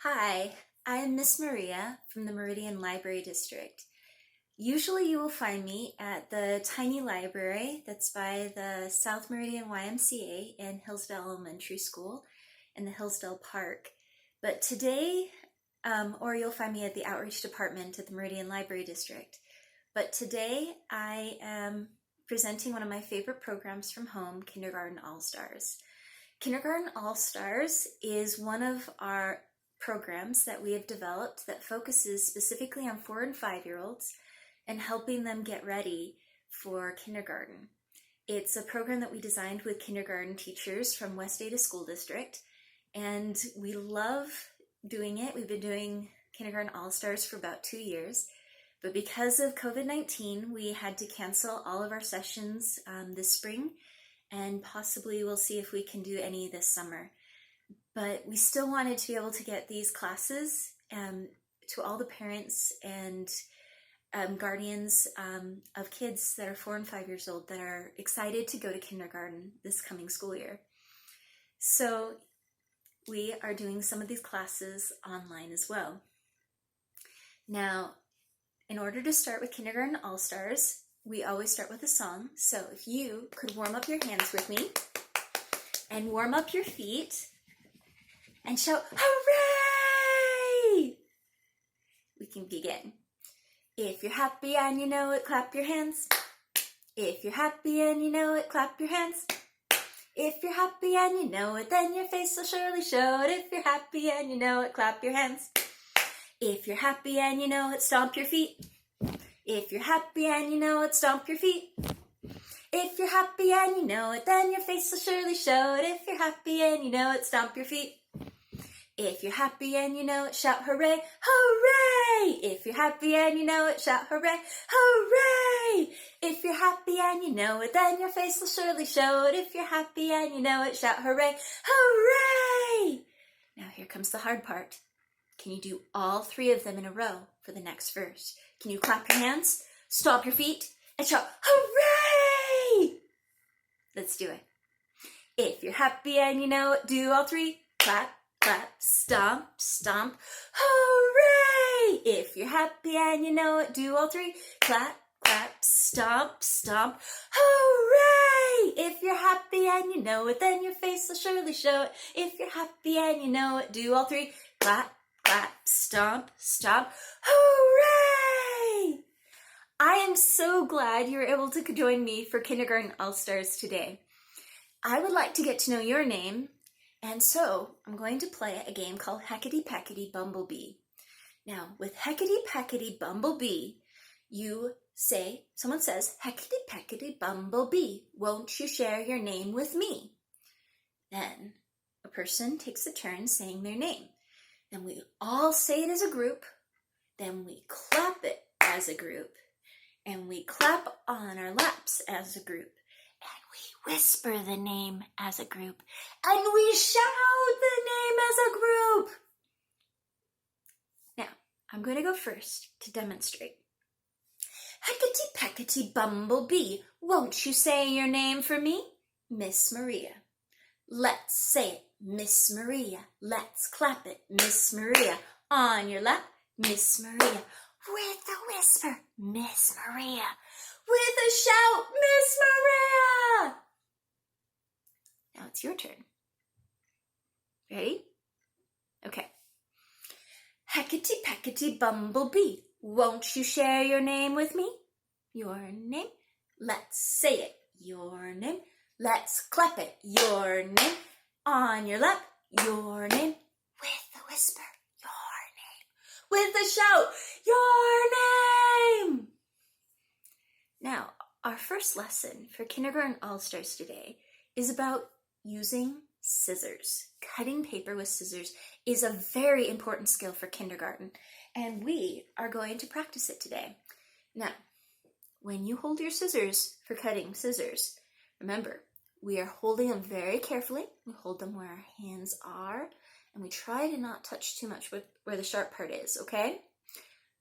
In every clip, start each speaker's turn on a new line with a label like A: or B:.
A: Hi, I'm Miss Maria from the Meridian Library District. Usually you will find me at the tiny library that's by the South Meridian YMCA and Hillsdale Elementary School in the Hillsdale Park. But today, or you'll find me at the Outreach Department at the Meridian Library District. But today I am presenting one of my favorite programs from home, Kindergarten All-Stars. Kindergarten All-Stars is one of our programs that we have developed that focuses specifically on 4 and 5-year-olds and helping them get ready for kindergarten. It's a program that we designed with kindergarten teachers from West Ada School District, and we love doing it. We've been doing Kindergarten All-Stars for about 2 years, but because of COVID-19, we had to cancel all of our sessions this spring, and possibly we'll see if we can do any this summer. But we still wanted to be able to get these classes to all the parents and guardians of kids that are 4 and 5 years old that are excited to go to kindergarten this coming school year. So we are doing some of these classes online as well. Now, in order to start with Kindergarten All-Stars, we always start with a song. So if you could warm up your hands with me and warm up your feet and shout, "Hooray!" We can begin. If you're happy and you know it, clap your hands. If you're happy and you know it, clap your hands. If you're happy and you know it, then your face will surely show it. If you're happy and you know it, clap your hands. If you're happy and you know it, stomp your feet. If you're happy and you know it, stomp your feet. If you're happy and you know it, then your face will surely show it. If you're happy and you know it, stomp your feet. If you're happy and you know it, shout hooray, hooray! If you're happy and you know it, shout hooray, hooray! If you're happy and you know it, then your face will surely show it. If you're happy and you know it, shout hooray, hooray! Now here comes the hard part. Can you do all 3 of them in a row for the next verse? Can you clap your hands, stomp your feet, and shout hooray? Let's do it. If you're happy and you know it, do all 3. Clap, clap, stomp, stomp, hooray! If you're happy and you know it, do all 3. Clap, clap, stomp, stomp, hooray! If you're happy and you know it, then your face will surely show it. If you're happy and you know it, do all 3. Clap, clap, stomp, stomp, hooray! I am so glad you were able to join me for Kindergarten All-Stars today. I would like to get to know your name, and so I'm going to play a game called Heckity Peckity Bumblebee. Now, with Heckity Peckity Bumblebee, someone says, "Heckity Peckity Bumblebee, won't you share your name with me?" Then a person takes a turn saying their name. Then we all say it as a group. Then we clap it as a group. And we clap on our laps as a group. And we whisper the name as a group. And we shout the name as a group. Now, I'm going to go first to demonstrate. Heckity Peckity Bumblebee, won't you say your name for me? Miss Maria. Let's say it, Miss Maria. Let's clap it, Miss Maria. On your lap, Miss Maria. With a whisper, Miss Maria. With a shout, Miss Maria. Now it's your turn. Ready? Okay. Heckity Peckity Bumblebee, won't you share your name with me? Your name. Let's say it. Your name. Let's clap it. Your name. On your lap. Your name. With a whisper. Your name. With a shout. Your name. Now, our first lesson for Kindergarten All-Stars today is about using scissors. Cutting paper with scissors is a very important skill for kindergarten, and we are going to practice it today. Now, when you hold your scissors for cutting scissors, remember, we are holding them very carefully. We hold them where our hands are, and we try to not touch too much where the sharp part is, okay?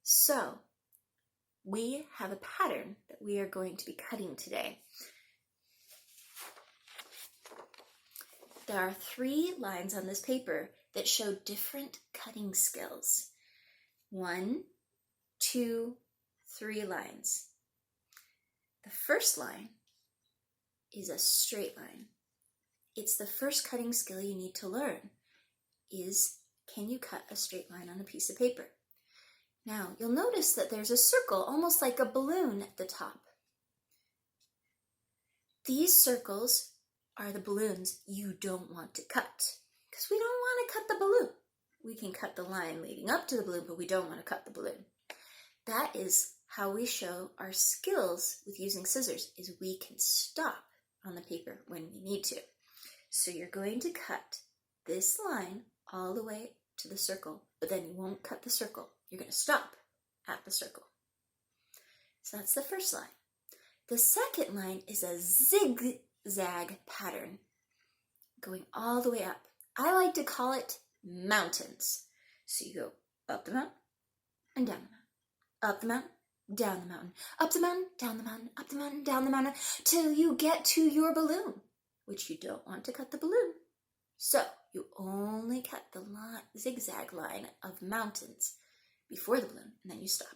A: So, we have a pattern that we are going to be cutting today. There are 3 lines on this paper that show different cutting skills. 1, 2, 3 lines. The first line is a straight line. It's the first cutting skill you need to learn, is can you cut a straight line on a piece of paper? Now, you'll notice that there's a circle, almost like a balloon at the top. These circles are the balloons you don't want to cut, because we don't want to cut the balloon. We can cut the line leading up to the balloon, but we don't want to cut the balloon. That is how we show our skills with using scissors, is we can stop on the paper when we need to. So you're going to cut this line all the way to the circle, but then you won't cut the circle. You're going to stop at the circle. So that's the first line. The second line is a zigzag pattern going all the way up. I like to call it mountains. So you go up the mountain and down the mountain, up the mountain, down the mountain, up the mountain, down the mountain, up the mountain, down the mountain, till you get to your balloon, which you don't want to cut the balloon. So you only cut the zigzag line of mountains before the balloon, and then you stop.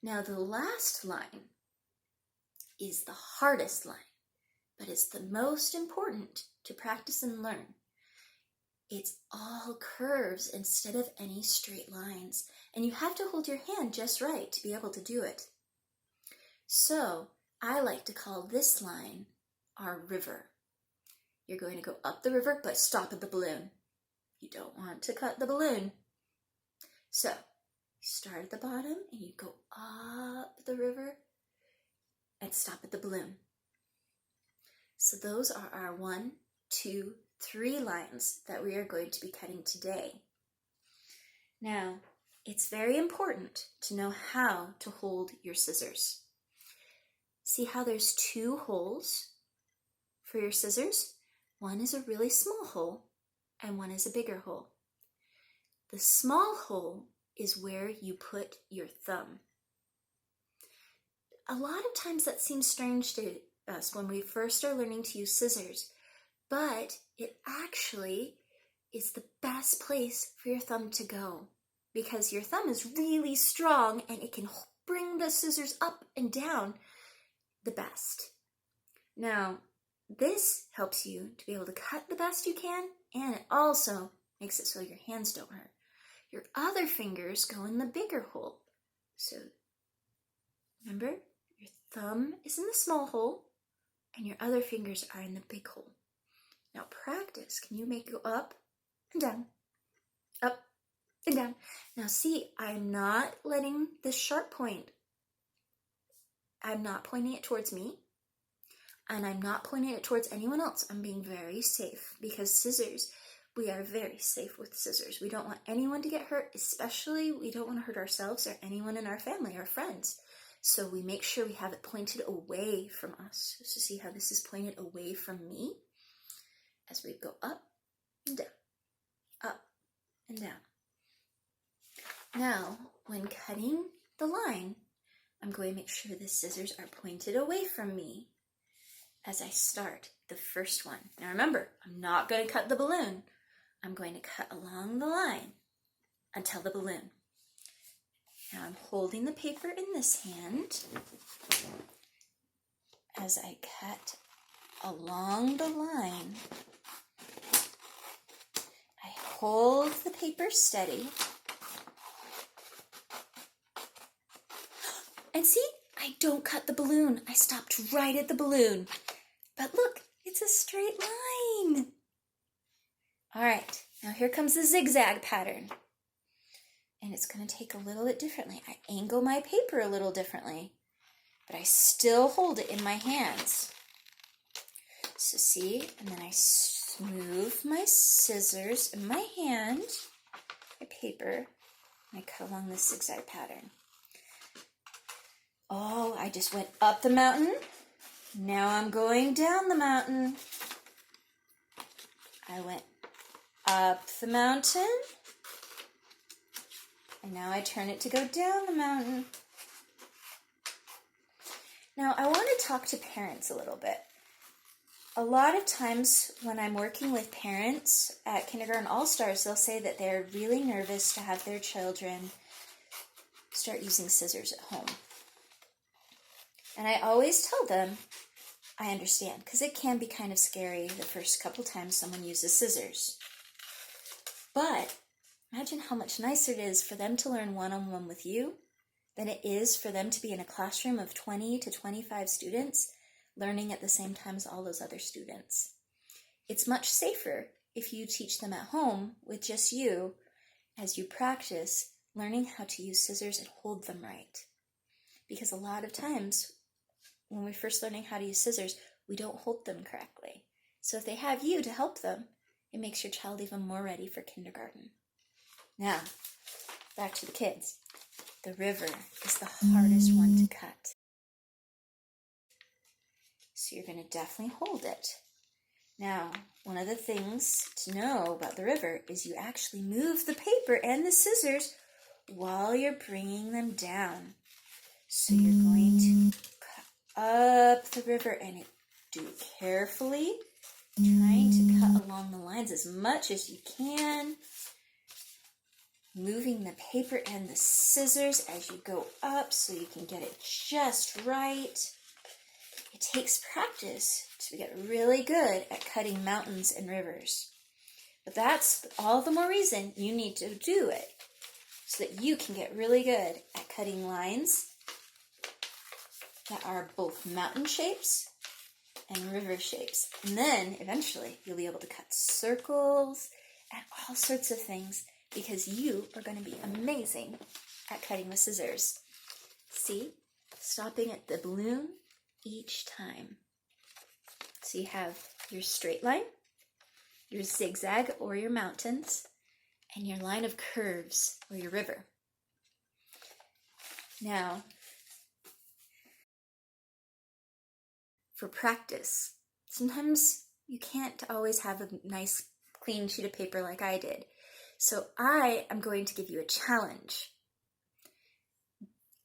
A: Now the last line is the hardest line, but it's the most important to practice and learn. It's all curves instead of any straight lines, and you have to hold your hand just right to be able to do it. So I like to call this line our river. You're going to go up the river, but stop at the balloon. You don't want to cut the balloon. So you start at the bottom and you go up the river and stop at the balloon. So those are our 1, 2, 3 lines that we are going to be cutting today. Now, it's very important to know how to hold your scissors. See how there's 2 holes for your scissors? One is a really small hole and one is a bigger hole. The small hole is where you put your thumb. A lot of times that seems strange to us when we first are learning to use scissors, but it actually is the best place for your thumb to go, because your thumb is really strong and it can bring the scissors up and down the best. Now, this helps you to be able to cut the best you can, and it also makes it so your hands don't hurt. Your other fingers go in the bigger hole. So remember, your thumb is in the small hole and your other fingers are in the big hole. Now practice. Can you make it go up and down, up and down? Now see, I'm not letting this sharp point, I'm not pointing it towards me, and I'm not pointing it towards anyone else. I'm being very safe, because scissors, we are very safe with scissors. We don't want anyone to get hurt, especially we don't want to hurt ourselves or anyone in our family or friends. So we make sure we have it pointed away from us. So see how this is pointed away from me as we go up and down, up and down. Now, when cutting the line, I'm going to make sure the scissors are pointed away from me as I start the first one. Now remember, I'm not going to cut the balloon. I'm going to cut along the line until the balloon. Now I'm holding the paper in this hand as I cut along the line. I hold the paper steady. And see, I don't cut the balloon. I stopped right at the balloon. But look, it's a straight line. All right, now here comes the zigzag pattern. And it's going to take a little bit differently. I angle my paper a little differently, but I still hold it in my hands. So see, and then I move my scissors in my hand, my paper, and I cut along this zigzag pattern. Oh, I just went up the mountain. Now I'm going down the mountain. I went up the mountain. And now I turn it to go down the mountain. Now I want to talk to parents a little bit. A lot of times when I'm working with parents at Kindergarten All-Stars, they'll say that they're really nervous to have their children start using scissors at home. And I always tell them, I understand, because it can be kind of scary the first couple times someone uses scissors. But imagine how much nicer it is for them to learn one-on-one with you than it is for them to be in a classroom of 20 to 25 students learning at the same time as all those other students. It's much safer if you teach them at home with just you as you practice learning how to use scissors and hold them right. Because a lot of times when we're first learning how to use scissors, we don't hold them correctly. So if they have you to help them, it makes your child even more ready for kindergarten. Now, back to the kids. The river is the hardest one to cut. So you're going to definitely hold it. Now, one of the things to know about the river is you actually move the paper and the scissors while you're bringing them down. So you're going to cut up the river and do it carefully, trying to cut along the lines as much as you can, moving the paper and the scissors as you go up so you can get it just right. It takes practice to get really good at cutting mountains and rivers. But that's all the more reason you need to do it so that you can get really good at cutting lines that are both mountain shapes and river shapes. And then eventually you'll be able to cut circles and all sorts of things because you are going to be amazing at cutting with scissors. See? Stopping at the balloon each time. So you have your straight line, your zigzag or your mountains, and your line of curves or your river. Now, for practice, sometimes you can't always have a nice clean sheet of paper like I did. So I am going to give you a challenge.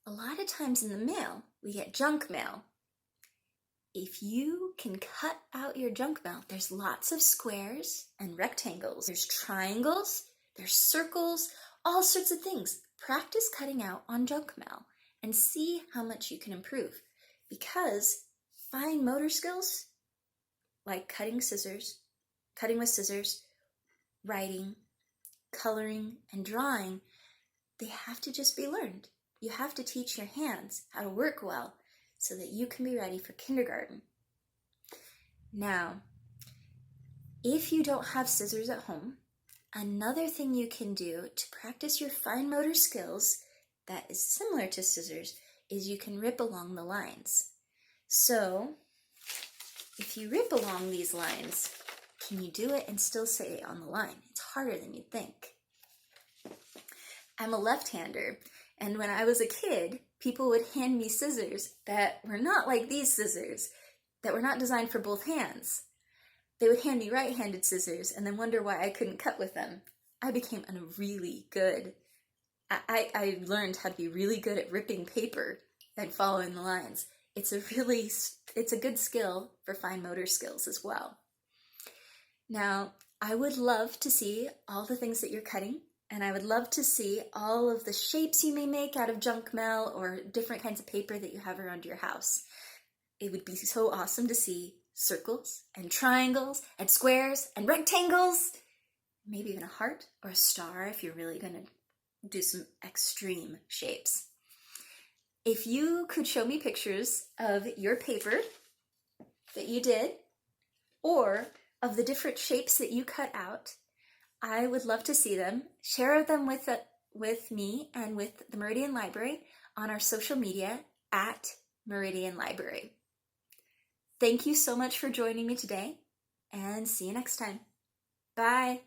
A: A lot of times in the mail, we get junk mail. If you can cut out your junk mail, there's lots of squares and rectangles. There's triangles, there's circles, all sorts of things. Practice cutting out on junk mail and see how much you can improve. Because fine motor skills, like cutting with scissors, writing, coloring, and drawing, they have to just be learned. You have to teach your hands how to work well so that you can be ready for kindergarten. Now, if you don't have scissors at home, another thing you can do to practice your fine motor skills that is similar to scissors is you can rip along the lines. So, if you rip along these lines, can you do it and still say on the line? It's harder than you'd think. I'm a left-hander, and when I was a kid, people would hand me scissors that were not like these scissors, that were not designed for both hands. They would hand me right-handed scissors and then wonder why I couldn't cut with them. I became really good. I learned how to be really good at ripping paper and following the lines. It's a good skill for fine motor skills as well. Now, I would love to see all the things that you're cutting, and I would love to see all of the shapes you may make out of junk mail or different kinds of paper that you have around your house. It would be so awesome to see circles and triangles and squares and rectangles, maybe even a heart or a star if you're really going to do some extreme shapes. If you could show me pictures of your paper that you did or of the different shapes that you cut out, I would love to see them. Share them with me and with the Meridian Library on our social media at Meridian Library. Thank you so much for joining me today, and see you next time. Bye.